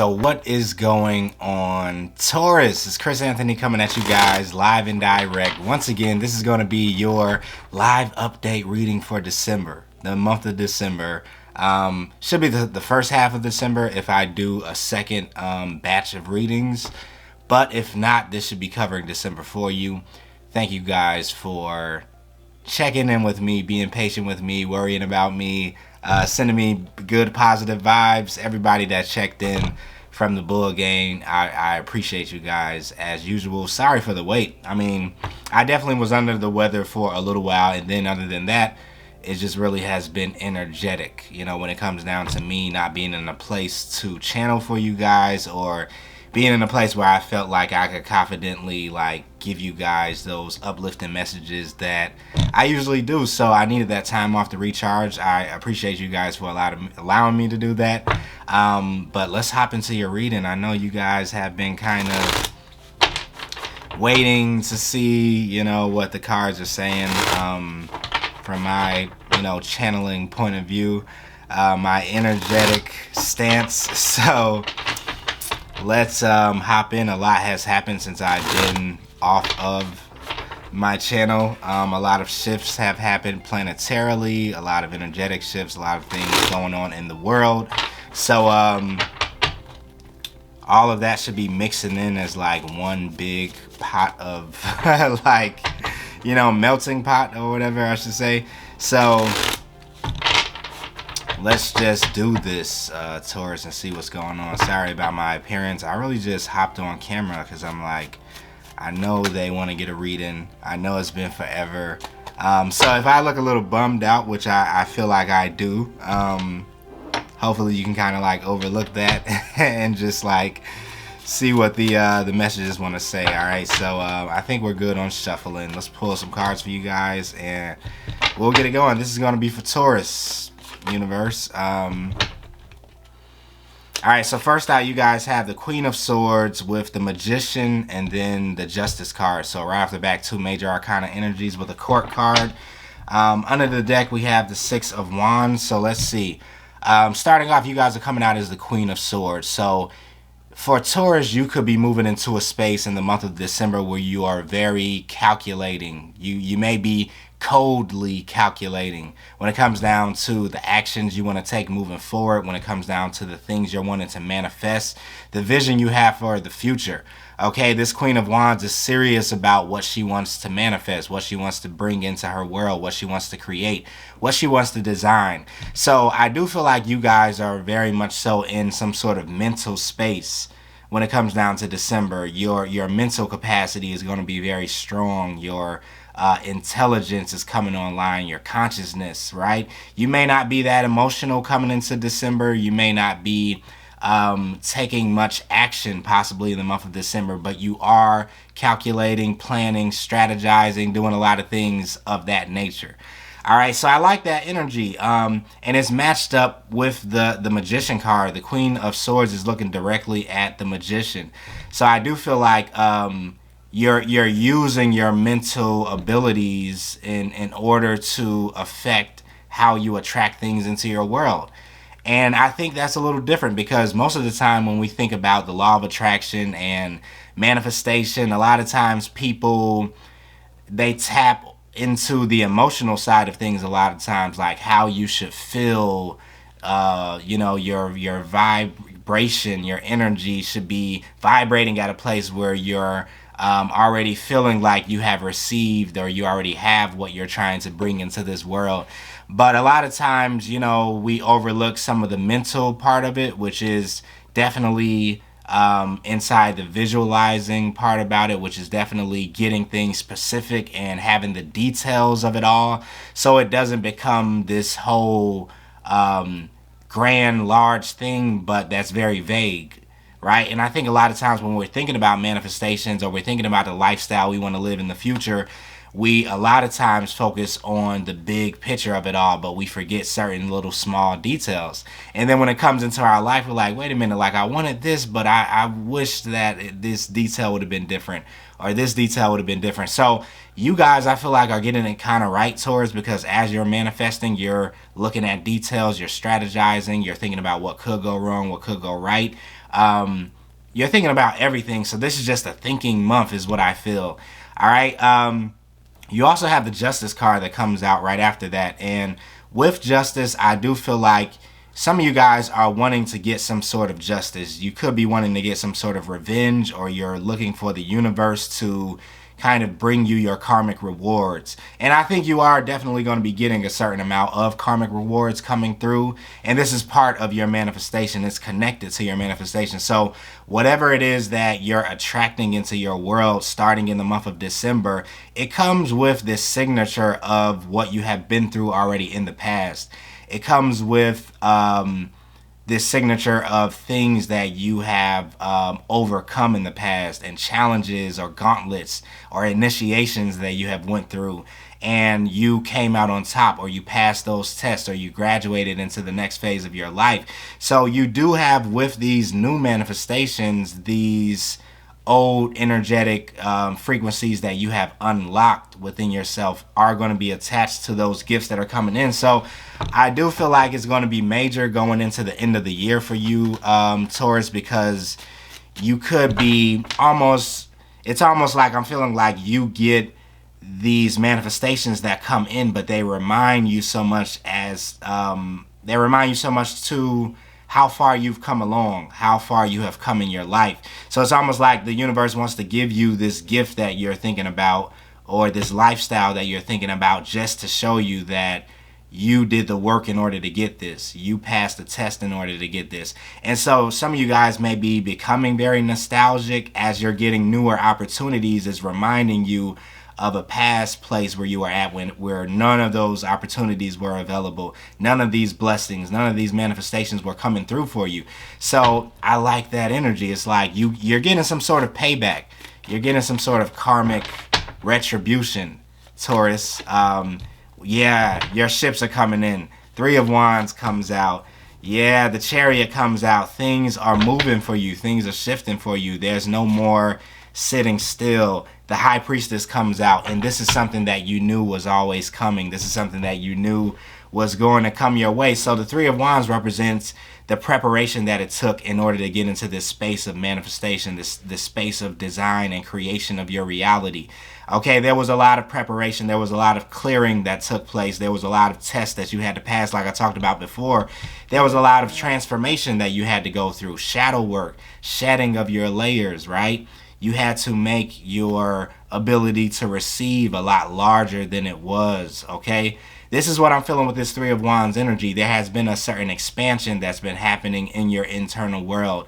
So what is going on, Taurus? It's Chris Anthony coming at you guys live and direct. Once again, this is going to be your live update reading for December, the month of December. Should be the first half of December if I do a second batch of readings. But if not, this should be covering December for you. Thank you guys for checking in with me, being patient with me, worrying about me, sending me good positive vibes. Everybody that checked in from the Bull Gang, I appreciate you guys as usual. Sorry for the wait. I mean, I definitely was under the weather for a little while, and then other than that, it just really has been energetic, you know, when it comes down to me not being in a place to channel for you guys, or being in a place where I felt like I could confidently give you guys those uplifting messages that I usually do. So I needed that time off to recharge. I appreciate you guys for allowing me to do that. But let's hop into your reading. I know you guys have been kind of waiting to see, you know, what the cards are saying from my, you know, channeling point of view, my energetic stance. So let's hop in. A lot has happened since I've been off of my channel. A lot of shifts have happened planetarily, a lot of energetic shifts, a lot of things going on in the world. So all of that should be mixing in as like one big pot of like, you know, melting pot or whatever I should say. So let's just do this, Taurus, and see what's going on. Sorry about my appearance. I really just hopped on camera because I'm like, I know they want to get a reading. I know it's been forever. So if I look a little bummed out, which I feel like I do, hopefully you can kind of like overlook that and just like see what the messages want to say. All right, so I think we're good on shuffling. Let's pull some cards for you guys and we'll get it going. This is going to be for Taurus universe. All right, so first out, you guys have the Queen of Swords with the Magician and then the Justice card. So right off the back, two major arcana energies with a Court card. Under the deck, we have the Six of Wands. So let's see. Starting off, you guys are coming out as the Queen of Swords. So for Taurus, you could be moving into a space in the month of December where you are very calculating. You may be coldly calculating when it comes down to the actions you want to take moving forward, when it comes down to the things you're wanting to manifest, the vision you have for the future. Okay, this Queen of Wands is serious about what she wants to manifest, what she wants to bring into her world, what she wants to create, what she wants to design. So I do feel like you guys are very much so in some sort of mental space when it comes down to December. Your mental capacity is going to be very strong. Your intelligence is coming online, your consciousness, right? You may not be that emotional coming into December. You may not be taking much action possibly in the month of December, but you are calculating, planning, strategizing, doing a lot of things of that nature. All right, so I like that energy, and it's matched up with the Magician card. The Queen of Swords is looking directly at the Magician. So I do feel like you're using your mental abilities in order to affect how you attract things into your world. And I think that's a little different because most of the time when we think about the law of attraction and manifestation, a lot of times people, they tap into the emotional side of things a lot of times, like how you should feel, you know, your vibration, your energy should be vibrating at a place where you're already feeling like you have received or you already have what you're trying to bring into this world. But a lot of times, you know, we overlook some of the mental part of it, which is definitely inside the visualizing part about it, which is definitely getting things specific and having the details of it all, so it doesn't become this whole grand, large thing, but that's very vague. Right? And I think a lot of times when we're thinking about manifestations or we're thinking about the lifestyle we want to live in the future, we a lot of times focus on the big picture of it all, but we forget certain little small details. And then when it comes into our life, we're like, wait a minute, like I wanted this, but I wish that this detail would have been different, or this detail would have been different. So you guys, I feel like, are getting it kind of right, Taurus, because as you're manifesting, you're looking at details, you're strategizing, you're thinking about what could go wrong, what could go right. You're thinking about everything. So this is just a thinking month is what I feel. All right. You also have the Justice card that comes out right after that. And with Justice, I do feel like some of you guys are wanting to get some sort of justice. You could be wanting to get some sort of revenge, or you're looking for the universe to kind of bring you your karmic rewards. And I think you are definitely going to be getting a certain amount of karmic rewards coming through. And this is part of your manifestation. It's connected to your manifestation. So whatever it is that you're attracting into your world starting in the month of December, it comes with this signature of what you have been through already in the past. It comes with this signature of things that you have overcome in the past, and challenges or gauntlets or initiations that you have went through, and you came out on top, or you passed those tests, or you graduated into the next phase of your life. So you do have, with these new manifestations, these old energetic frequencies that you have unlocked within yourself are going to be attached to those gifts that are coming in. So I do feel like it's going to be major going into the end of the year for you, Taurus, because you could be almost, it's almost like I'm feeling like you get these manifestations that come in, but they remind you so much to how far you've come along, how far you have come in your life. So it's almost like the universe wants to give you this gift that you're thinking about, or this lifestyle that you're thinking about, just to show you that you did the work in order to get this. You passed the test in order to get this. And so some of you guys may be becoming very nostalgic as you're getting newer opportunities. It's reminding you of a past place where you were at where none of those opportunities were available. None of these blessings, none of these manifestations were coming through for you. So I like that energy. It's like you're getting some sort of payback. You're getting some sort of karmic retribution, Taurus. Yeah, your ships are coming in. 3 of Wands comes out. Yeah, the Chariot comes out. Things are moving for you. Things are shifting for you. There's no more sitting still. The High Priestess comes out, and this is something that you knew was always coming. This is something that you knew was going to come your way. So the 3 of Wands represents the preparation that it took in order to get into this space of manifestation, this space of design and creation of your reality. Okay, there was a lot of preparation. There was a lot of clearing that took place. There was a lot of tests that you had to pass, like I talked about before. There was a lot of transformation that you had to go through. Shadow work, shedding of your layers, right? You had to make your ability to receive a lot larger than it was, okay? This is what I'm feeling with this 3 of Wands energy. There has been a certain expansion that's been happening in your internal world.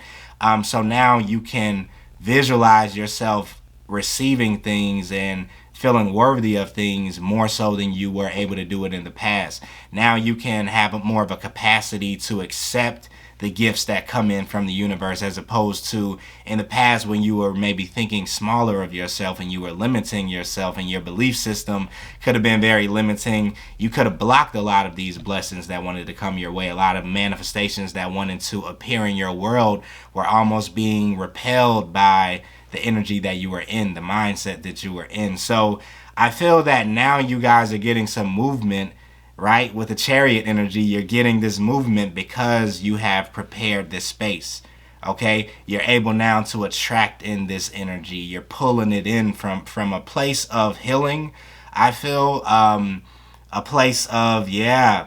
So now you can visualize yourself receiving things and feeling worthy of things more so than you were able to do it in the past. Now you can have more of a capacity to accept the gifts that come in from the universe, as opposed to in the past when you were maybe thinking smaller of yourself and you were limiting yourself, and your belief system could have been very limiting. You could have blocked a lot of these blessings that wanted to come your way. A lot of manifestations that wanted to appear in your world were almost being repelled by the energy that you were in, the mindset that you were in. So I feel that now you guys are getting some movement, right? With the Chariot energy, you're getting this movement because you have prepared this space. Okay, you're able now to attract in this energy. You're pulling it in from a place of healing. I feel a place of, yeah,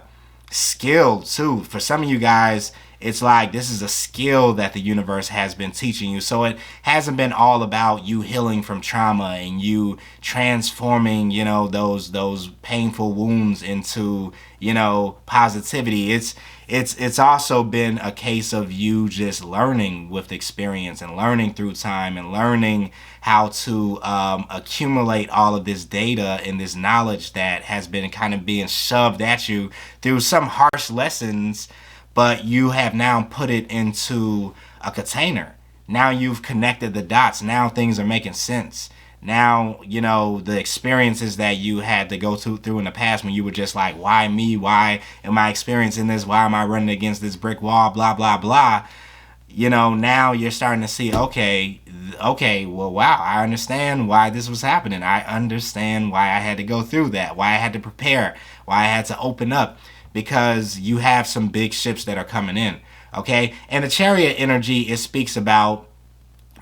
skill too. For some of you guys, it's like this is a skill that the universe has been teaching you. So it hasn't been all about you healing from trauma and you transforming, you know, those painful wounds into, you know, positivity. It's also been a case of you just learning with experience and learning through time and learning how to accumulate all of this data and this knowledge that has been kind of being shoved at you through some harsh lessons, but you have now put it into a container. Now you've connected the dots. Now things are making sense. Now, you know, the experiences that you had to go through in the past when you were just like, why me? Why am I experiencing this? Why am I running against this brick wall? Blah, blah, blah. You know, now you're starting to see, okay, well, wow, I understand why this was happening. I understand why I had to go through that, why I had to prepare, why I had to open up, because you have some big ships that are coming in. Okay, and the Chariot energy, it speaks about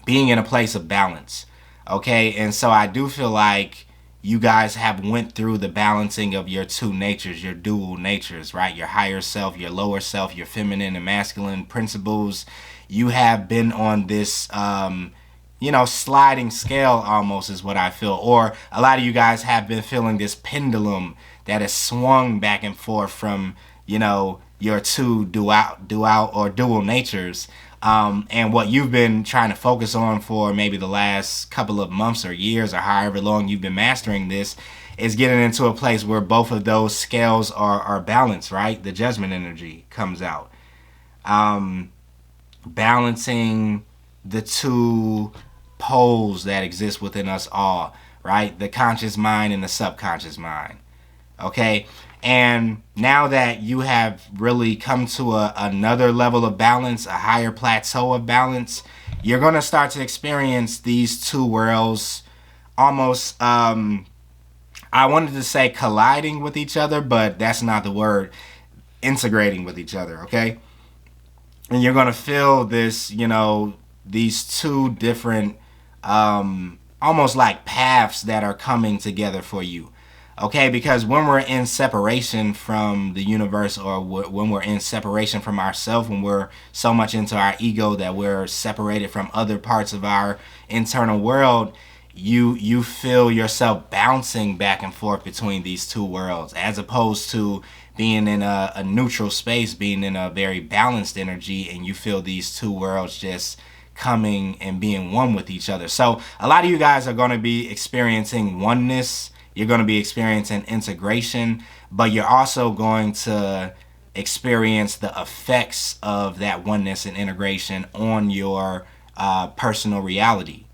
being in a place of balance. Okay, and so I do feel like you guys have went through the balancing of your two natures, your dual natures, right? Your higher self, your lower self, your feminine and masculine principles. You have been on this sliding scale almost is what I feel. Or a lot of you guys have been feeling this pendulum that has swung back and forth from, your two dual natures. And what you've been trying to focus on for maybe the last couple of months or years or however long you've been mastering this is getting into a place where both of those scales are balanced, right? The Judgment energy comes out. Balancing the two poles that exist within us all, right? The conscious mind and the subconscious mind. Okay? And now that you have really come to another level of balance, a higher plateau of balance, you're going to start to experience these two worlds almost, I wanted to say colliding with each other, but that's not the word, integrating with each other, okay? And you're going to feel this, these two different, almost like paths that are coming together for you. Okay, because when we're in separation from the universe, or when we're in separation from ourselves, when we're so much into our ego that we're separated from other parts of our internal world, you feel yourself bouncing back and forth between these two worlds, as opposed to being in a neutral space, being in a very balanced energy, and you feel these two worlds just coming and being one with each other. So a lot of you guys are going to be experiencing oneness. You're going to be experiencing integration, but you're also going to experience the effects of that oneness and integration on your personal reality,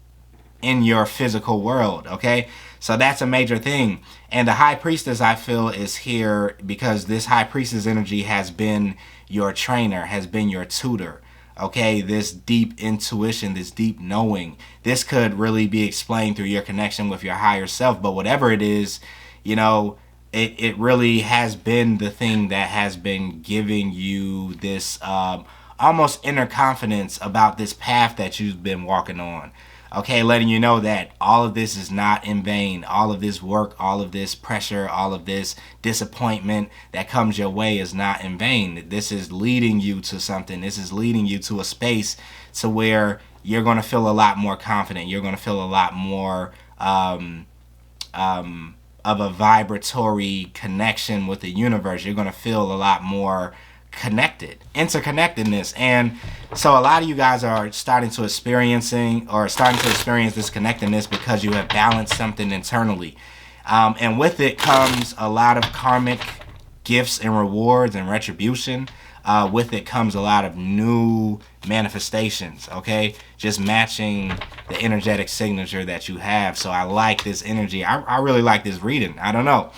in your physical world, okay? So that's a major thing. And the High Priestess, I feel, is here because this High Priestess energy has been your trainer, has been your tutor. Okay, this deep intuition, this deep knowing, this could really be explained through your connection with your higher self. But whatever it is, it really has been the thing that has been giving you this almost inner confidence about this path that you've been walking on. Okay, letting you know that all of this is not in vain. All of this work, all of this pressure, all of this disappointment that comes your way is not in vain. This is leading you to something. This is leading you to a space to where you're going to feel a lot more confident. You're going to feel a lot more of a vibratory connection with the universe. You're going to feel a lot more interconnectedness. And so a lot of you guys are starting to experience this connectedness because you have balanced something internally, and with it comes a lot of karmic gifts and rewards and retribution. With it comes a lot of new manifestations, okay? Just matching the energetic signature that you have. So I like this energy. I really like this reading. I don't know.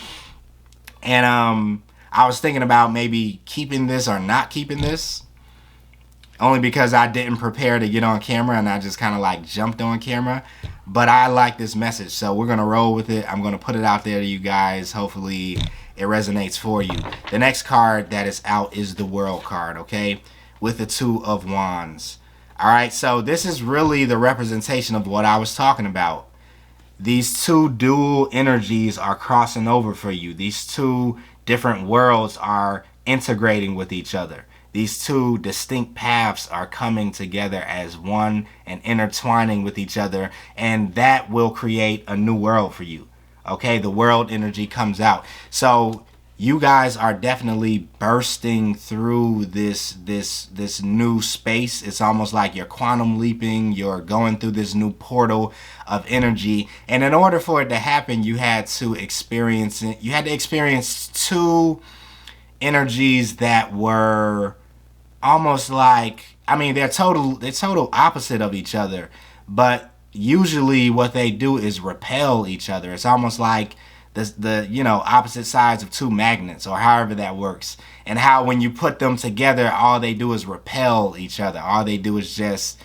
And I was thinking about maybe keeping this or not keeping this, only because I didn't prepare to get on camera and I just kind of like jumped on camera. But I like this message, so we're going to roll with it. I'm going to put it out there to you guys. Hopefully it resonates for you. The next card that is out is the World card, okay, with the Two of Wands. All right, so this is really the representation of what I was talking about. These two dual energies are crossing over for you. These two different worlds are integrating with each other. These two distinct paths are coming together as one and intertwining with each other, and that will create a new world for you. Okay, the World energy comes out. So you guys are definitely bursting through this new space. It's almost like you're quantum leaping. You're going through this new portal of energy. And in order for it to happen, you had to experience it. You had to experience two energies that were almost like, they're total opposite of each other. But usually what they do is repel each other. It's almost like the opposite sides of two magnets, or however that works, and how when you put them together, all they do is repel each other. All they do is just,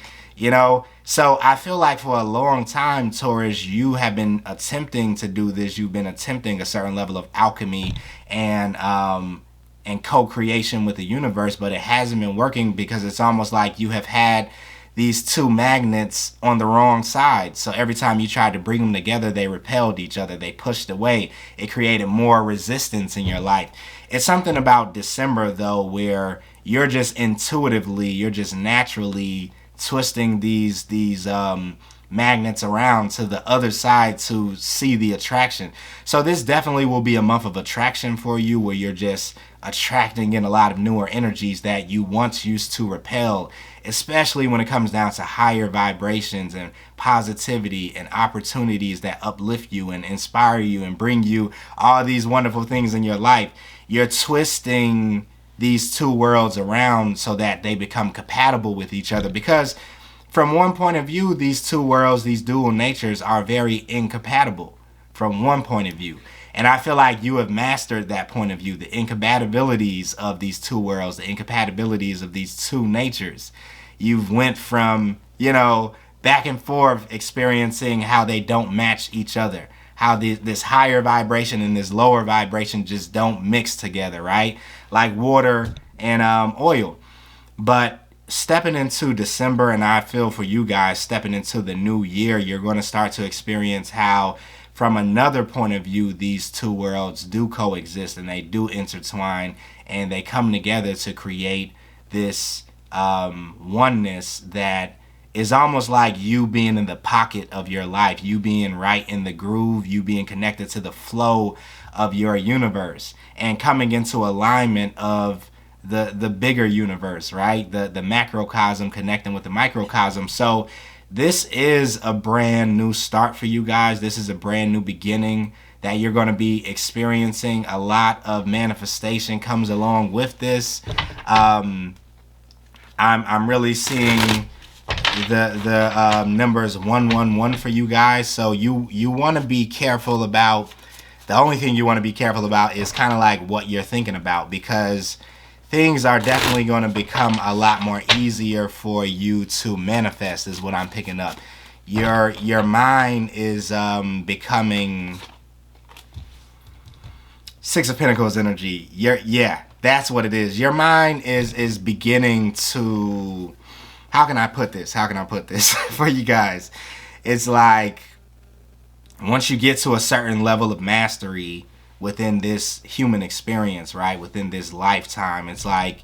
so I feel like for a long time, Taurus, you have been attempting to do this. You've been attempting a certain level of alchemy and and co-creation with the universe, but it hasn't been working because it's almost like you have had these two magnets on the wrong side. So every time you tried to bring them together, they repelled each other. They pushed away. It created more resistance in your life. It's something about December, though, where you're just intuitively, you're just naturally twisting these magnets around to the other side to see the attraction. So this definitely will be a month of attraction for you, where you're just attracting in a lot of newer energies that you once used to repel, especially when it comes down to higher vibrations and positivity and opportunities that uplift you and inspire you and bring you all these wonderful things in your life. You're twisting these two worlds around so that they become compatible with each other, because from one point of view, these two worlds, these dual natures, are very incompatible from one point of view. And I feel like you have mastered that point of view, the incompatibilities of these two worlds, the incompatibilities of these two natures. You've went from, back and forth experiencing how they don't match each other, how this higher vibration and this lower vibration just don't mix together, right? Like water and oil. But stepping into December, and I feel for you guys, stepping into the new year, you're going to start to experience how, from another point of view, these two worlds do coexist and they do intertwine and they come together to create this oneness that is almost like you being in the pocket of your life, you being right in the groove, you being connected to the flow of your universe and coming into alignment of the bigger universe, right? The macrocosm connecting with the microcosm. So this is a brand new start for you guys. This is a brand new beginning that you're going to be experiencing. A lot of manifestation comes along with this. I'm really seeing the numbers 111 for you guys. So you want to be careful about, the only thing you want to be careful about is kind of like what you're thinking about, because things are definitely going to become a lot more easier for you to manifest, is what I'm picking up. Your mind is becoming Six of Pentacles energy. Yeah, that's what it is. Your mind is beginning to, how can I put this for you guys? It's like, once you get to a certain level of mastery within this human experience, right? Within this lifetime, it's like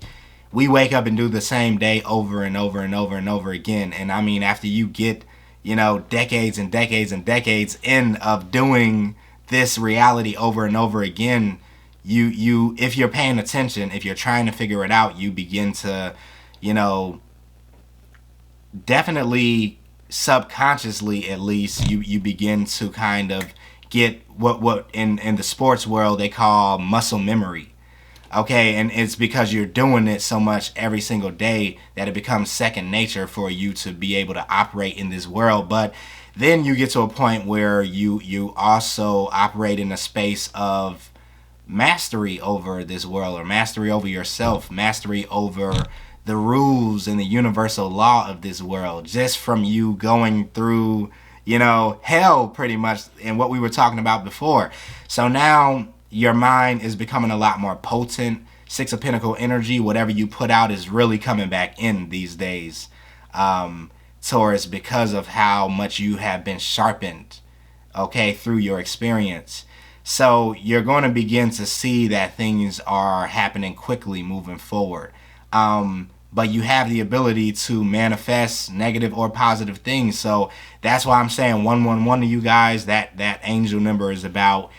we wake up and do the same day over and over and over and over again. And I mean, after you get, decades and decades and decades in of doing this reality over and over again, you if you're paying attention, if you're trying to figure it out, you begin to, definitely subconsciously, at least, you begin to kind of get what in the sports world they call muscle memory. Okay, and it's because you're doing it so much every single day that it becomes second nature for you to be able to operate in this world. But then you get to a point where you also operate in a space of mastery over this world, or mastery over yourself, mastery over the rules and the universal law of this world, just from you going through, hell pretty much, and what we were talking about before. So now your mind is becoming a lot more potent. Six of Pentacles energy, whatever you put out is really coming back in these days, Taurus, because of how much you have been sharpened, okay, through your experience. So you're going to begin to see that things are happening quickly moving forward. But you have the ability to manifest negative or positive things. So that's why I'm saying 111 to you guys. That angel number is about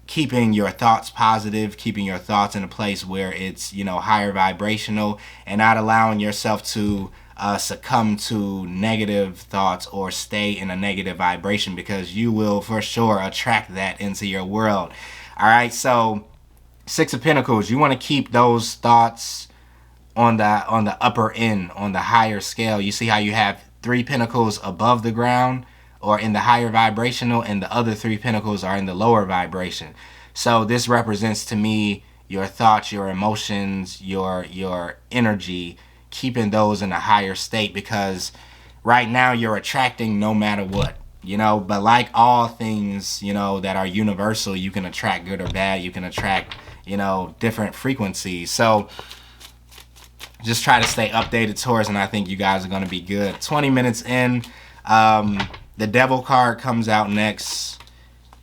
keeping your thoughts positive, keeping your thoughts in a place where it's, higher vibrational, and not allowing yourself to succumb to negative thoughts or stay in a negative vibration, because you will for sure attract that into your world. All right, so Six of Pentacles, you want to keep those thoughts on the upper end, on the higher scale. You see how you have 3 pentacles above the ground or in the higher vibrational, and the other 3 pentacles are in the lower vibration. So this represents to me your thoughts, your emotions, your energy, keeping those in a higher state, because right now you're attracting no matter what. you know. But like all things, you know, that are universal, you can attract good or bad. You can attract, you know, different frequencies. So just try to stay updated, Taurus, and I think you guys are going to be good. 20 minutes in, the Devil card comes out next.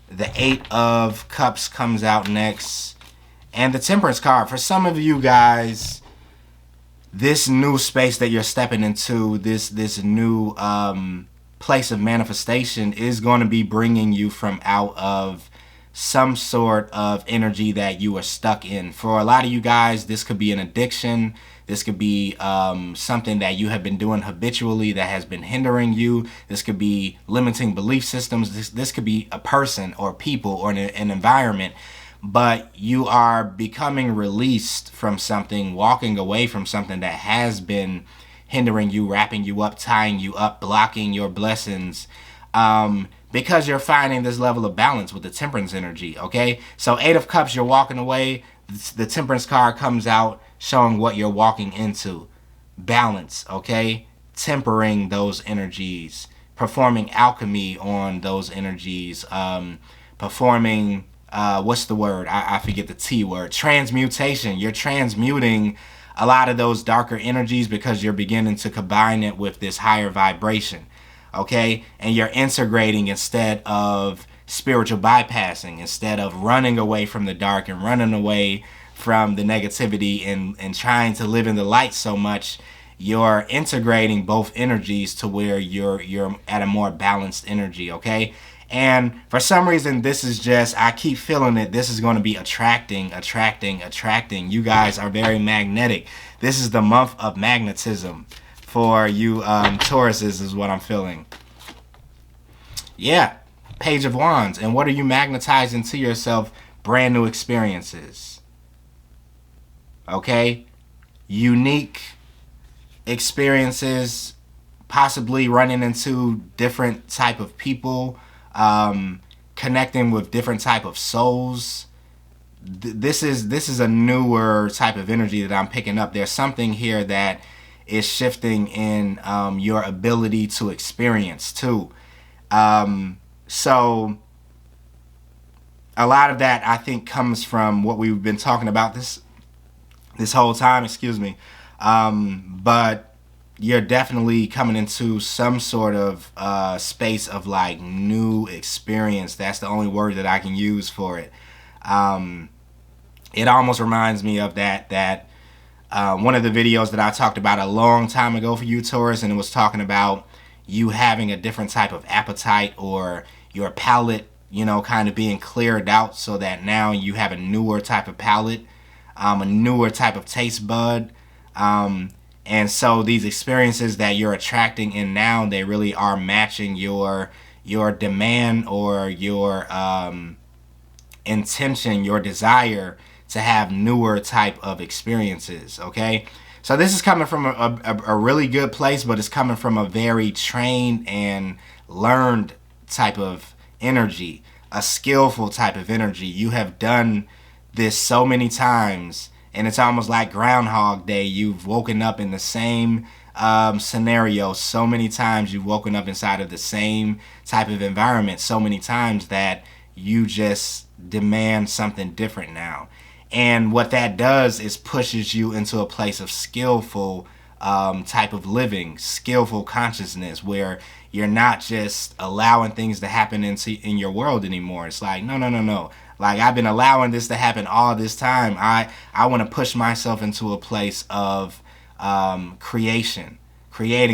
The 8 of Cups comes out next. And the Temperance card. For some of you guys, this new space that you're stepping into, this new place of manifestation is going to be bringing you from out of some sort of energy that you are stuck in. For a lot of you guys, this could be an addiction. This could be something that you have been doing habitually that has been hindering you. This could be limiting belief systems. This could be a person or people or an environment. But you are becoming released from something, walking away from something that has been hindering you, wrapping you up, tying you up, blocking your blessings. Because you're finding this level of balance with the Temperance energy, okay? So 8 of Cups, you're walking away. The Temperance card comes out showing what you're walking into. Balance, okay? Tempering those energies. Performing alchemy on those energies. Performing, what's the word? I forget the T word. Transmutation. You're transmuting a lot of those darker energies because you're beginning to combine it with this higher vibration. Okay, and you're integrating instead of spiritual bypassing, instead of running away from the dark and running away from the negativity and trying to live in the light so much. You're integrating both energies to where you're at a more balanced energy. Okay, and for some reason, this is just, I keep feeling it. This is going to be attracting. You guys are very magnetic. This is the month of magnetism for you Tauruses is what I'm feeling. Yeah, Page of Wands. And what are you magnetizing to yourself? Brand new experiences. Okay? Unique experiences, possibly running into different type of people, connecting with different type of souls. This is a newer type of energy that I'm picking up. There's something here that is shifting in your ability to experience too. So a lot of that I think comes from what we've been talking about this whole time, excuse me. But you're definitely coming into some sort of space of like new experience. That's the only word that I can use for it. It almost reminds me of that one of the videos that I talked about a long time ago for you Taurus, and it was talking about you having a different type of appetite or your palate, you know, kind of being cleared out so that now you have a newer type of palate, a newer type of taste bud. And so these experiences that you're attracting in now, they really are matching your demand or your intention, your desire to have newer type of experiences. Okay, so this is coming from a really good place, but it's coming from a very trained and learned type of energy, a skillful type of energy. You have done this so many times, and it's almost like Groundhog Day. You've woken up in the same scenario so many times. You've woken up inside of the same type of environment so many times that you just demand something different now. And what that does is pushes you into a place of skillful type of living, skillful consciousness, where you're not just allowing things to happen in your world anymore. It's like, no. Like, I've been allowing this to happen all this time. I want to push myself into a place of creating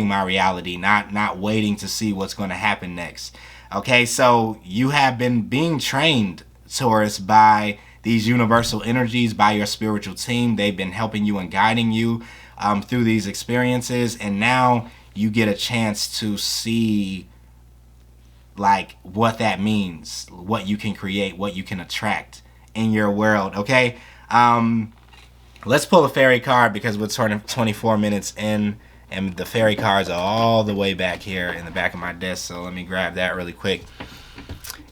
my reality, not waiting to see what's going to happen next. Okay, so you have been being trained, Taurus, by these universal energies, by your spiritual team. They've been helping you and guiding you through these experiences, and now you get a chance to see like what that means, what you can create, what you can attract in your world. Okay, let's pull a fairy card because we're turning 24 minutes in, and the fairy cards are all the way back here in the back of my desk, so let me grab that really quick.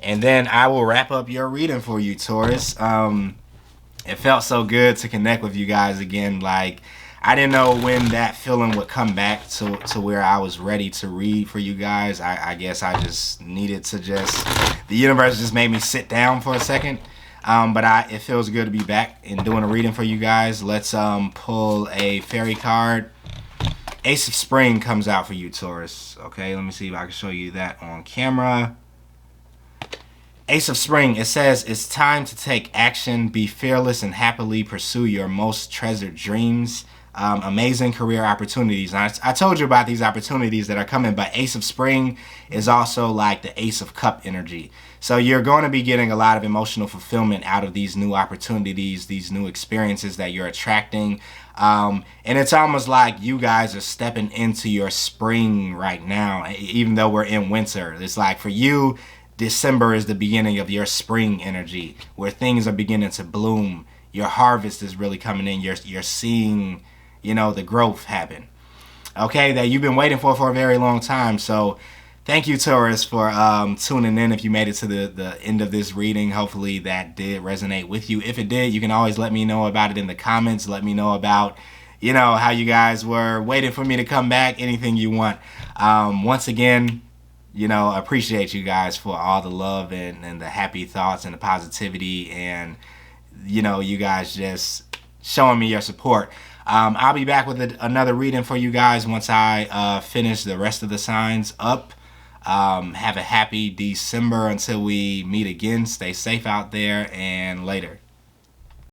And then I will wrap up your reading for you, Taurus. It felt so good to connect with you guys again. Like, I didn't know when that feeling would come back to where I was ready to read for you guys. I guess I just needed to the universe just made me sit down for a second. But it feels good to be back and doing a reading for you guys. Let's pull a fairy card. Ace of Spring comes out for you, Taurus. Okay, let me see if I can show you that on camera. Ace of Spring, it says, it's time to take action, be fearless, and happily pursue your most treasured dreams. Amazing career opportunities. Now, I told you about these opportunities that are coming, but Ace of Spring is also like the Ace of Cup energy. So you're going to be getting a lot of emotional fulfillment out of these new opportunities, these new experiences that you're attracting. And it's almost like you guys are stepping into your spring right now, even though we're in winter. It's like for you, December is the beginning of your spring energy, where things are beginning to bloom. Your harvest is really coming in. You're seeing, the growth happen. Okay, that you've been waiting for a very long time. So thank you, Taurus, for tuning in. If you made it to the end of this reading, hopefully that did resonate with you. If it did, you can always let me know about it in the comments. Let me know about, how you guys were waiting for me to come back. Anything you want. Once again, appreciate you guys for all the love and the happy thoughts and the positivity and, you guys just showing me your support. I'll be back with another reading for you guys once I finish the rest of the signs up. Have a happy December until we meet again. Stay safe out there, and later.